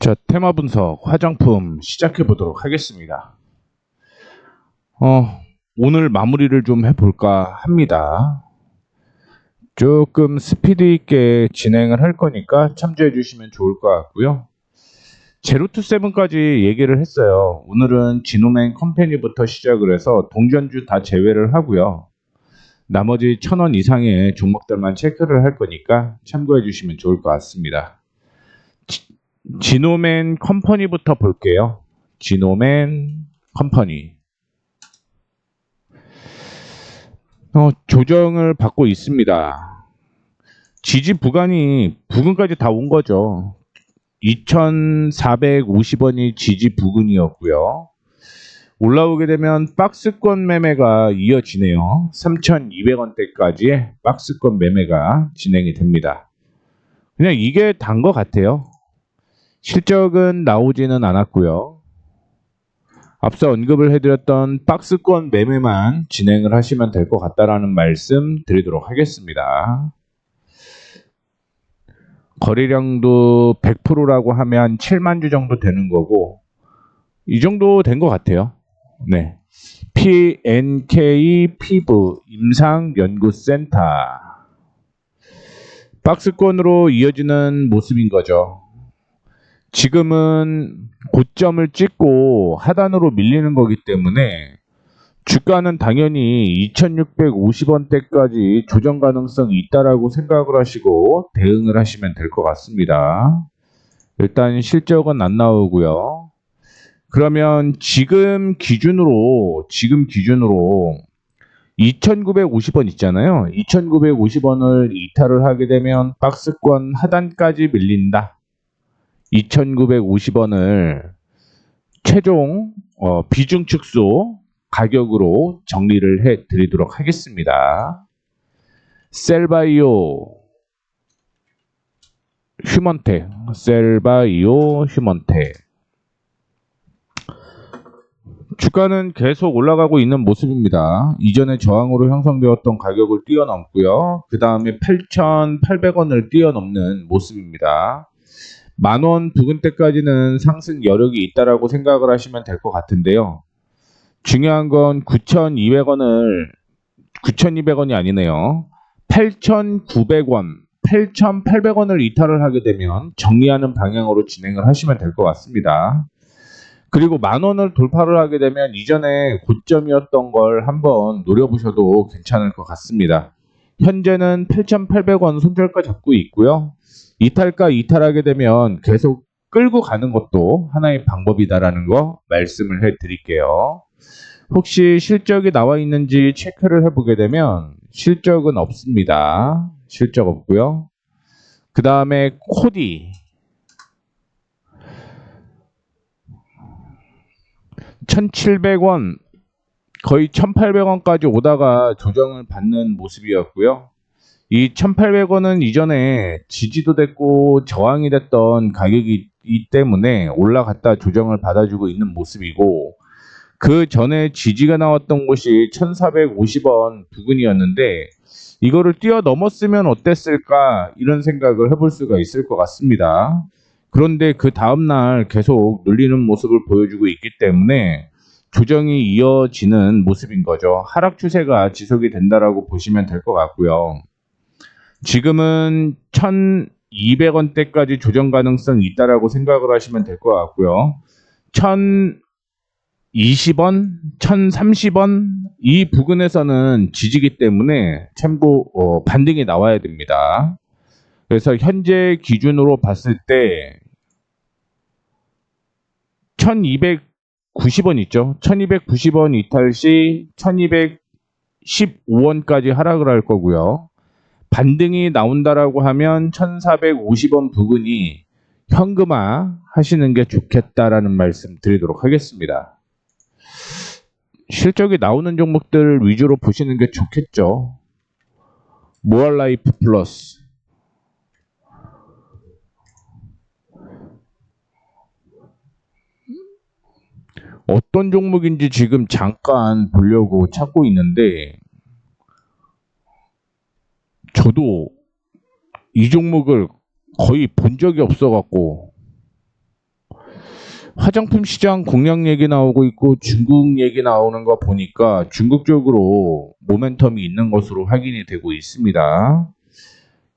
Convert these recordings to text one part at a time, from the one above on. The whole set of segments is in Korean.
자, 테마 분석 화장품 시작해 보도록 하겠습니다. 오늘 마무리를 좀 해볼까 합니다. 조금 스피드 있게 진행을 할 거니까 참조해 주시면 좋을 것 같고요. 제로 투 세븐까지 얘기를 했어요. 오늘은 지노맨 컴퍼니부터 시작을 해서 동전주 다 제외를 하고요. 나머지 1,000원 이상의 종목들만 체크를 할 거니까 참고해 주시면 좋을 것 같습니다. 지노맨 컴퍼니부터 볼게요. 지노맨 컴퍼니. 조정을 받고 있습니다. 지지 부근까지 다 온 거죠. 2,450원이 지지 부근이었고요. 올라오게 되면 박스권 매매가 이어지네요. 3,200원대까지의 박스권 매매가 진행이 됩니다. 그냥 이게 단 것 같아요. 실적은 나오지는 않았고요. 앞서 언급을 해드렸던 박스권 매매만 진행을 하시면 될 것 같다라는 말씀 드리도록 하겠습니다. 거래량도 100%라고 하면 7만 주 정도 되는 거고 이 정도 된 것 같아요. 네, PNK 피부 임상연구센터 박스권으로 이어지는 모습인 거죠. 지금은 고점을 찍고 하단으로 밀리는 거기 때문에 주가는 당연히 2,650원대까지 조정 가능성이 있다라고 생각을 하시고 대응을 하시면 될 것 같습니다. 일단 실적은 안 나오고요. 그러면 지금 기준으로 2,950원 있잖아요. 2,950원을 이탈을 하게 되면 박스권 하단까지 밀린다. 2,950원을 최종 비중 축소 가격으로 정리를 해 드리도록 하겠습니다. 셀바이오 휴먼텍, 셀바이오 휴먼텍. 주가는 계속 올라가고 있는 모습입니다. 이전에 저항으로 형성되었던 가격을 뛰어넘고요. 그 다음에 8,800원을 뛰어넘는 모습입니다. 만원 부근대까지는 상승 여력이 있다라고 생각을 하시면 될 것 같은데요. 중요한 건 9,200원이 아니네요. 8,900원, 8,800원을 이탈을 하게 되면 정리하는 방향으로 진행을 하시면 될 것 같습니다. 그리고 만원을 돌파를 하게 되면 이전에 고점이었던 걸 한번 노려보셔도 괜찮을 것 같습니다. 현재는 8,800원 손절가 잡고 있고요. 이탈하게 되면 계속 끌고 가는 것도 하나의 방법이다라는 거 말씀을 해드릴게요. 혹시 실적이 나와 있는지 체크를 해보게 되면 실적은 없습니다. 실적 없고요. 그 다음에 코디 1,700원 거의 1,800원까지 오다가 조정을 받는 모습이었고요. 이 1,800원은 이전에 지지도 됐고 저항이 됐던 가격이기 때문에 올라갔다 조정을 받아주고 있는 모습이고, 그 전에 지지가 나왔던 곳이 1,450원 부근이었는데 이거를 뛰어넘었으면 어땠을까 이런 생각을 해볼 수가 있을 것 같습니다. 그런데 그 다음날 계속 눌리는 모습을 보여주고 있기 때문에 조정이 이어지는 모습인 거죠. 하락 추세가 지속이 된다라고 보시면 될 것 같고요. 지금은 1,200원대까지 조정 가능성이 있다라고 생각을 하시면 될 것 같고요. 1,020원, 1,030원 이 부근에서는 지지기 때문에 참고 반등이 나와야 됩니다. 그래서 현재 기준으로 봤을 때 1,290원 있죠. 1,290원 이탈 시 1,215원까지 하락을 할 거고요. 반등이 나온다라고 하면 1,450원 부근이 현금화 하시는 게 좋겠다라는 말씀 드리도록 하겠습니다. 실적이 나오는 종목들 위주로 보시는 게 좋겠죠. 모알라이프 플러스 어떤 종목인지 지금 잠깐 보려고 찾고 있는데 저도 이 종목을 거의 본 적이 없어 갖고 화장품 시장 공략 얘기 나오고 있고 중국 얘기 나오는 거 보니까 중국 쪽으로 모멘텀이 있는 것으로 확인이 되고 있습니다.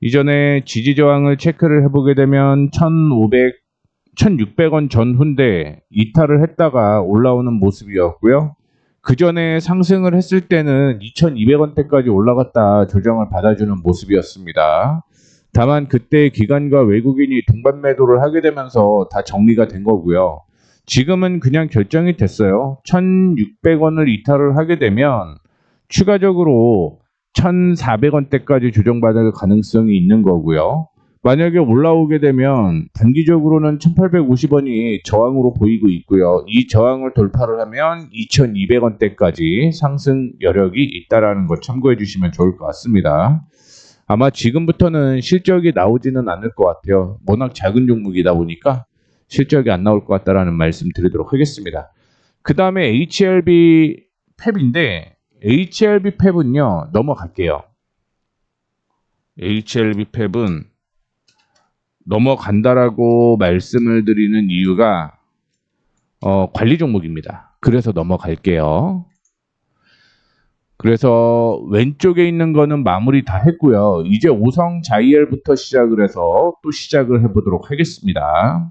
이전에 지지 저항을 체크를 해보게 되면 1600원 전후인데 이탈을 했다가 올라오는 모습이었고요. 그 전에 상승을 했을 때는 2200원대까지 올라갔다 조정을 받아주는 모습이었습니다. 다만 그때 기관과 외국인이 동반 매도를 하게 되면서 다 정리가 된 거고요. 지금은 그냥 결정이 됐어요. 1600원을 이탈을 하게 되면 추가적으로 1400원대까지 조정받을 가능성이 있는 거고요. 만약에 올라오게 되면 단기적으로는 1850원이 저항으로 보이고 있고요. 이 저항을 돌파를 하면 2200원대까지 상승 여력이 있다라는 거 참고해 주시면 좋을 것 같습니다. 아마 지금부터는 실적이 나오지는 않을 것 같아요. 워낙 작은 종목이다 보니까 실적이 안 나올 것 같다라는 말씀 드리도록 하겠습니다. 그 다음에 HLB 팹인데 HLB 팹은요 넘어갈게요. HLB 팹은 넘어간다라고 말씀을 드리는 이유가 관리 종목입니다. 그래서 넘어갈게요. 그래서 왼쪽에 있는 거는 마무리 다 했고요. 이제 오성 자이엘부터 시작을 해서 또 시작을 해보도록 하겠습니다.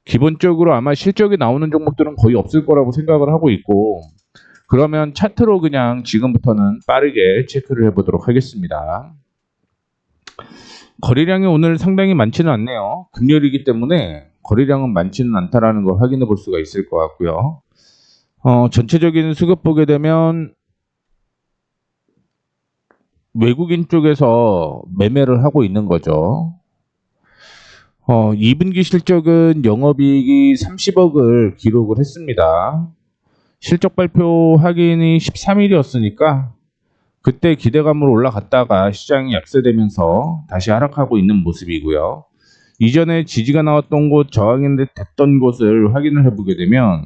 기본적으로 아마 실적이 나오는 종목들은 거의 없을 거라고 생각을 하고 있고, 그러면 차트로 그냥 지금부터는 빠르게 체크를 해보도록 하겠습니다. 거래량이 오늘 상당히 많지는 않네요. 금요일이기 때문에 거래량은 많지는 않다라는 걸 확인해 볼 수가 있을 것 같고요. 전체적인 수급 보게 되면 외국인 쪽에서 매매를 하고 있는 거죠. 2분기 실적은 영업이익이 30억을 기록을 했습니다. 실적 발표 확인이 13일이었으니까 그때 기대감으로 올라갔다가 시장이 약세되면서 다시 하락하고 있는 모습이고요. 이전에 지지가 나왔던 곳, 저항이 됐던 곳을 확인을 해보게 되면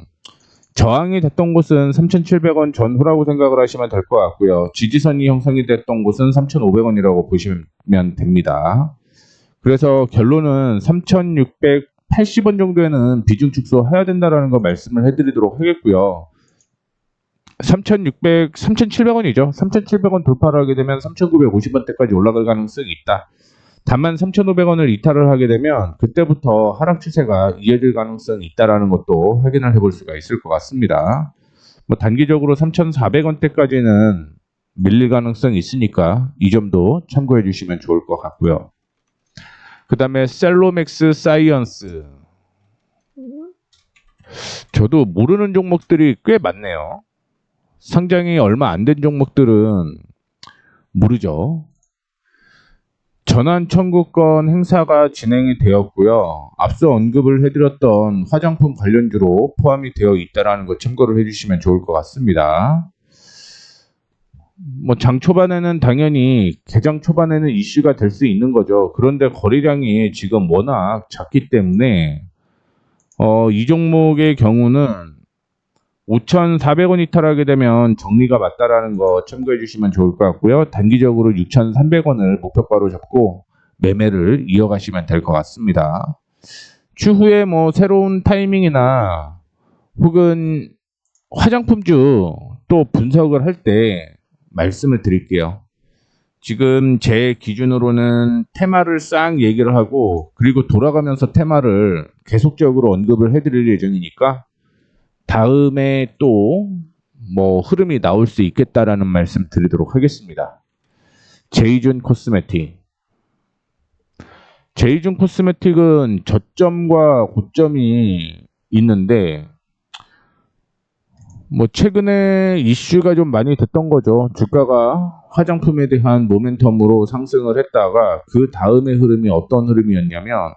저항이 됐던 곳은 3,700원 전후라고 생각을 하시면 될 것 같고요. 지지선이 형성이 됐던 곳은 3,500원이라고 보시면 됩니다. 그래서 결론은 3,680원 정도에는 비중 축소해야 된다라는 거 말씀을 해드리도록 하겠고요. 3,700원이죠. 3,700원 돌파를 하게 되면 3,950원대까지 올라갈 가능성이 있다. 다만 3,500원을 이탈을 하게 되면 그때부터 하락 추세가 이어질 가능성이 있다라는 것도 확인을 해볼 수가 있을 것 같습니다. 단기적으로 3,400원대까지는 밀릴 가능성이 있으니까 이 점도 참고해 주시면 좋을 것 같고요. 그 다음에 셀로맥스 사이언스. 저도 모르는 종목들이 꽤 많네요. 상장이 얼마 안 된 종목들은 모르죠. 전환 청구권 행사가 진행이 되었고요. 앞서 언급을 해드렸던 화장품 관련주로 포함이 되어 있다는 거 참고를 해주시면 좋을 것 같습니다. 장 초반에는 당연히 개장 초반에는 이슈가 될 수 있는 거죠. 그런데 거래량이 지금 워낙 작기 때문에 이 종목의 경우는 5,400원 이탈하게 되면 정리가 맞다라는 거 참고해 주시면 좋을 것 같고요. 단기적으로 6,300원을 목표가로 잡고 매매를 이어가시면 될 것 같습니다. 추후에 새로운 타이밍이나 혹은 화장품주 또 분석을 할 때 말씀을 드릴게요. 지금 제 기준으로는 테마를 싹 얘기를 하고 그리고 돌아가면서 테마를 계속적으로 언급을 해드릴 예정이니까 다음에 또 흐름이 나올 수 있겠다라는 말씀 드리도록 하겠습니다. 제이준 코스메틱. 제이준 코스메틱은 저점과 고점이 있는데 최근에 이슈가 좀 많이 됐던 거죠. 주가가 화장품에 대한 모멘텀으로 상승을 했다가 그 다음의 흐름이 어떤 흐름이었냐면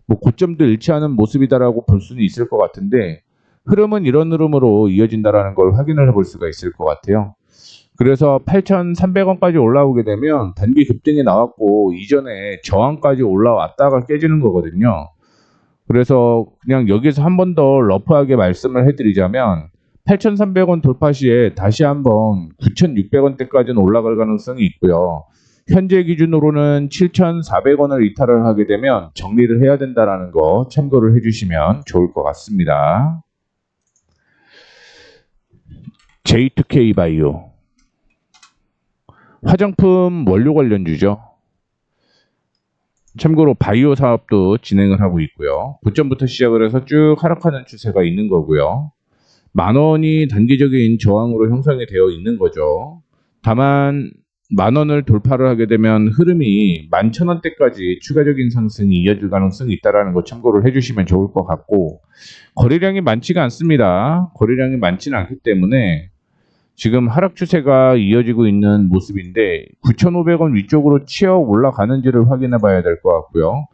고점도 일치하는 모습이다라고 볼 수는 있을 것 같은데 흐름은 이런 흐름으로 이어진다라는 걸 확인을 해볼 수가 있을 것 같아요. 그래서 8,300원까지 올라오게 되면 단기 급등이 나왔고 이전에 저항까지 올라왔다가 깨지는 거거든요. 그래서 그냥 여기서 한 번 더 러프하게 말씀을 해드리자면 8,300원 돌파 시에 다시 한번 9,600원대까지는 올라갈 가능성이 있고요. 현재 기준으로는 7,400원을 이탈을 하게 되면 정리를 해야 된다라는 거 참고를 해주시면 좋을 것 같습니다. J2K 바이오 화장품 원료 관련주죠. 참고로 바이오 사업도 진행을 하고 있고요. 고점부터 시작을 해서 쭉 하락하는 추세가 있는 거고요. 10,000원이 단기적인 저항으로 형성이 되어 있는 거죠. 다만 10,000원을 돌파를 하게 되면 흐름이 11,000원대까지 추가적인 상승이 이어질 가능성이 있다는 거 참고를 해주시면 좋을 것 같고, 거래량이 많지가 않습니다. 거래량이 많지는 않기 때문에 지금 하락 추세가 이어지고 있는 모습인데 9,500원 위쪽으로 치어 올라가는지를 확인해 봐야 될 것 같고요.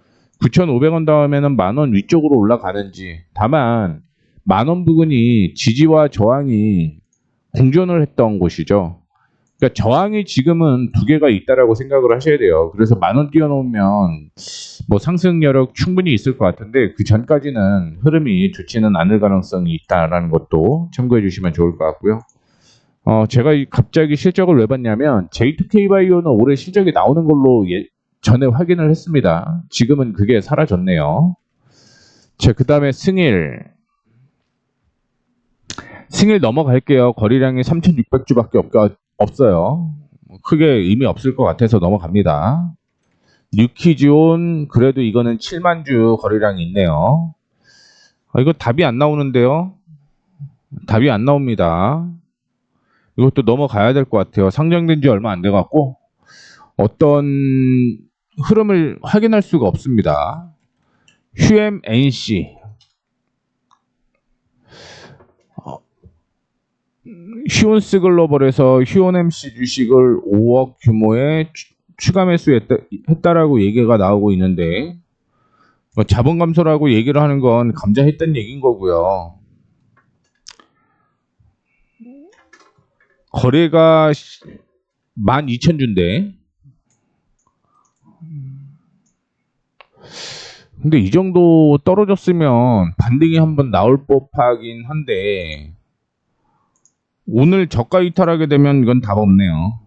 9,500원 다음에는 10,000원 위쪽으로 올라가는지, 다만 10,000원 부근이 지지와 저항이 공존을 했던 곳이죠. 그러니까 저항이 지금은 두 개가 있다라고 생각을 하셔야 돼요. 그래서 10,000원 띄워놓으면 뭐 상승 여력 충분히 있을 것 같은데 그 전까지는 흐름이 좋지는 않을 가능성이 있다라는 것도 참고해 주시면 좋을 것 같고요. 제가 갑자기 실적을 왜 봤냐면 J2K 바이오는 올해 실적이 나오는 걸로 전에 확인을 했습니다. 지금은 그게 사라졌네요. 자, 그 다음에 승일 넘어갈게요. 거래량이 3,600주밖에 없어요. 크게 의미 없을 것 같아서 넘어갑니다. 뉴키즈온 그래도 이거는 7만 주 거래량이 있네요. 이거 답이 안 나오는데요. 답이 안 나옵니다. 이것도 넘어가야 될 것 같아요. 상장된 지 얼마 안 돼갖고 어떤 흐름을 확인할 수가 없습니다. 휴엠NC 휴온스 글로벌에서 휴온MC 주식을 5억 규모의 추가 매수했다라고 얘기가 나오고 있는데 자본 감소라고 얘기를 하는 건 감자했던 얘기인 거고요. 거래가 12,000주인데 근데 이 정도 떨어졌으면 반등이 한번 나올 법하긴 한데 오늘 저가 이탈하게 되면 이건 답 없네요.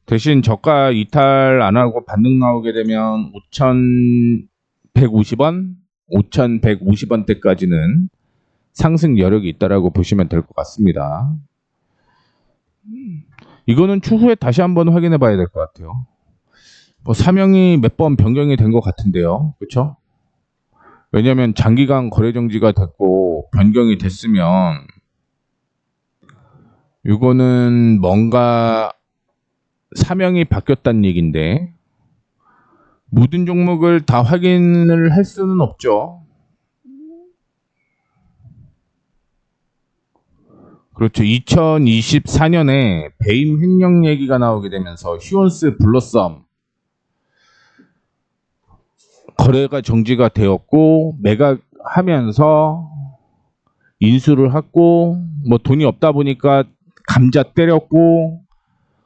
대신 저가 이탈 안 하고 반등 나오게 되면 5,150원, 5,150원대까지는 상승 여력이 있다라고 보시면 될 것 같습니다. 이거는 추후에 다시 한번 확인해 봐야 될 것 같아요. 사명이 몇 번 변경이 된 것 같은데요. 그렇죠? 왜냐하면 장기간 거래 정지가 됐고 변경이 됐으면 이거는 뭔가 사명이 바뀌었다는 얘기인데 모든 종목을 다 확인을 할 수는 없죠. 그렇죠. 2024년에 배임 횡령 얘기가 나오게 되면서 휴온스 블러썸 거래가 정지가 되었고 매각하면서 인수를 했고 뭐 돈이 없다 보니까 감자 때렸고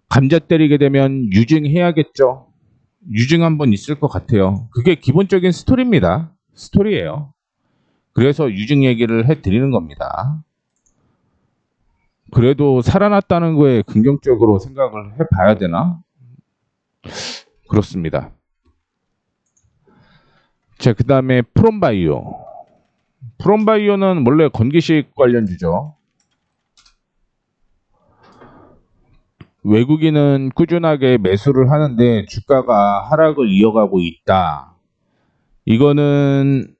감자 때리게 되면 유증해야겠죠. 유증 한번 있을 것 같아요. 그게 기본적인 스토리입니다. 스토리예요. 그래서 유증 얘기를 해드리는 겁니다. 그래도 살아났다는 거에 긍정적으로 생각을 해봐야 되나? 그렇습니다. 자, 그 다음에 프롬바이오. 프롬바이오는 원래 건기식 관련주죠. 외국인은 꾸준하게 매수를 하는데 주가가 하락을 이어가고 있다. 이거는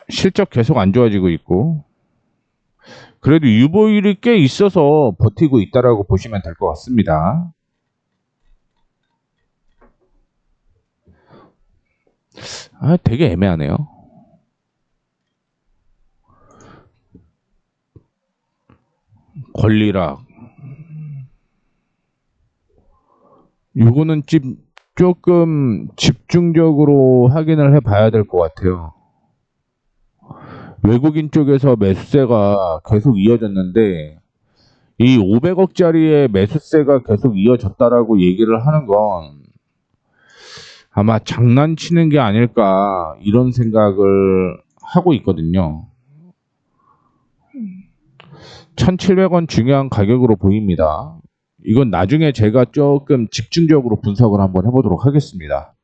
실적 계속 안 좋아지고 있고 그래도 유보율이 꽤 있어서 버티고 있다라고 보시면 될 것 같습니다. 되게 애매하네요. 권리락 이거는 조금 집중적으로 확인을 해봐야 될 것 같아요. 외국인 쪽에서 매수세가 계속 이어졌는데 이 500억짜리의 매수세가 계속 이어졌다라고 얘기를 하는 건 아마 장난치는 게 아닐까 이런 생각을 하고 있거든요. $1,700원 중요한 가격으로 보입니다. 이건 나중에 제가 조금 집중적으로 분석을 한번 해보도록 하겠습니다.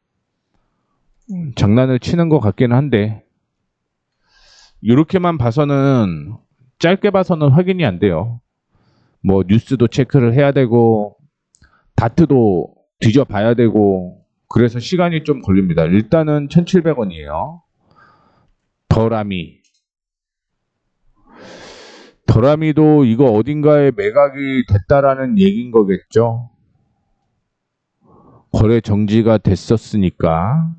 장난을 치는 것 같기는 한데 이렇게만 봐서는 짧게 봐서는 확인이 안 돼요. 뭐 뉴스도 체크를 해야 되고 다트도 뒤져봐야 되고 그래서 시간이 좀 걸립니다. 일단은 1,700원이에요. 더라미도 이거 어딘가에 매각이 됐다라는 얘기인 거겠죠. 거래 정지가 됐었으니까.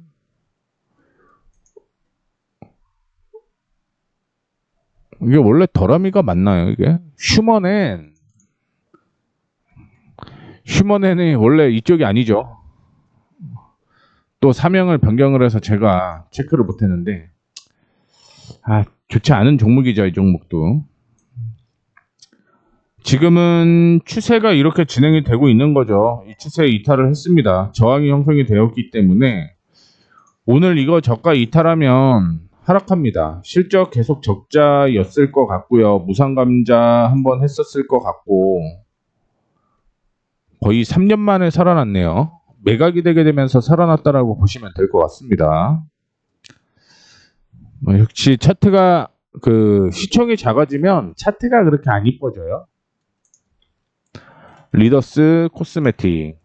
이게 원래 더라미가 맞나요, 이게? 휴먼엔이 원래 이쪽이 아니죠. 또 사명을 변경을 해서 제가 체크를 못했는데 좋지 않은 종목이죠, 이 종목도. 지금은 추세가 이렇게 진행이 되고 있는 거죠. 이 추세에 이탈을 했습니다. 저항이 형성이 되었기 때문에 오늘 이거 저가 이탈하면 하락합니다. 실적 계속 적자였을 것 같고요. 무상감자 한번 했었을 것 같고 거의 3년 만에 살아났네요. 매각이 되게 되면서 살아났다라고 보시면 될 것 같습니다. 역시 차트가 시총이 작아지면 차트가 그렇게 안 이뻐져요. 리더스 코스메틱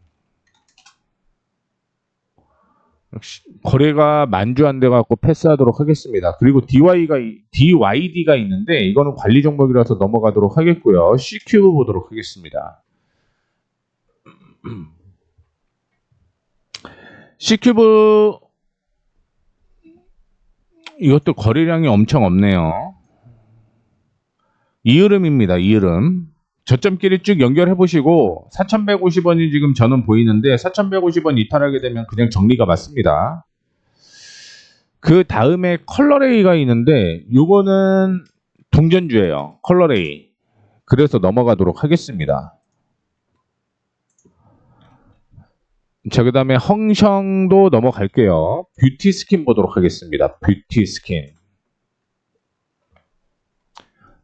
역시 거래가 만주 안 돼 갖고 패스하도록 하겠습니다. 그리고 DYD가 있는데 이거는 관리 종목이라서 넘어가도록 하겠고요. C큐브 보도록 하겠습니다. C큐브 이것도 거래량이 엄청 없네요. 이으름입니다. 이으름. 저점끼리 쭉 연결해 보시고 4,150원이 지금 저는 보이는데 4,150원 이탈하게 되면 그냥 정리가 맞습니다. 그 다음에 컬러레이가 있는데 요거는 동전주예요. 컬러레이. 그래서 넘어가도록 하겠습니다. 자, 그 다음에 헝성도 넘어갈게요. 뷰티스킨 보도록 하겠습니다. 뷰티스킨.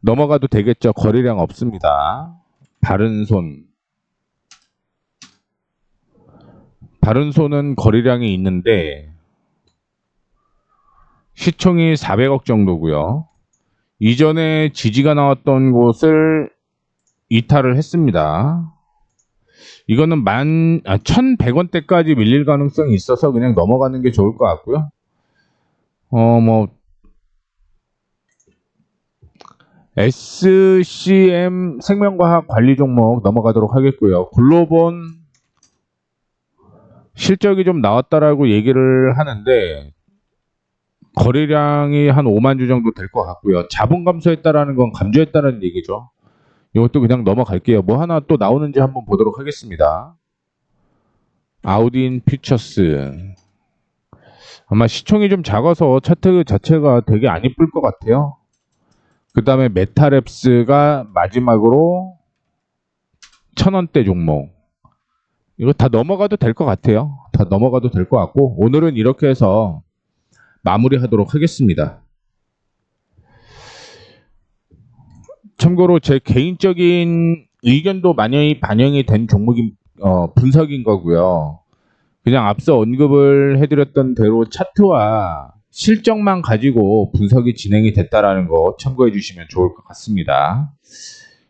넘어가도 되겠죠. 거래량 없습니다. 바른손은 거래량이 있는데 시총이 400억 정도고요. 이전에 지지가 나왔던 곳을 이탈을 했습니다. 이거는 1,100원대까지 밀릴 가능성이 있어서 그냥 넘어가는 게 좋을 것 같고요. SCM 생명과학 관리 종목 넘어가도록 하겠고요. 글로본 실적이 좀 나왔다라고 얘기를 하는데 거래량이 한 5만 주 정도 될 것 같고요. 자본 감소했다라는 건 감소했다는 얘기죠. 이것도 그냥 넘어갈게요. 뭐 하나 또 나오는지 한번 보도록 하겠습니다. 아우딘 퓨처스. 아마 시총이 좀 작아서 차트 자체가 되게 안 이쁠 것 같아요. 그 다음에 메타랩스가 마지막으로 1,000원대 종목. 이거 다 넘어가도 될 것 같아요. 다 넘어가도 될 것 같고 오늘은 이렇게 해서 마무리하도록 하겠습니다. 참고로 제 개인적인 의견도 많이 반영이 된 종목인 분석인 거고요. 그냥 앞서 언급을 해드렸던 대로 차트와 실적만 가지고 분석이 진행이 됐다라는 거 참고해 주시면 좋을 것 같습니다.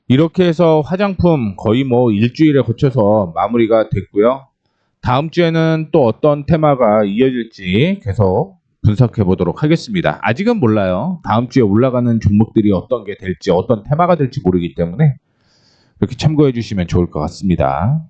이렇게 해서 화장품 거의 뭐 일주일에 거쳐서 마무리가 됐고요. 다음 주에는 또 어떤 테마가 이어질지 계속 분석해 보도록 하겠습니다. 아직은 몰라요. 다음 주에 올라가는 종목들이 어떤 게 될지 어떤 테마가 될지 모르기 때문에 이렇게 참고해 주시면 좋을 것 같습니다.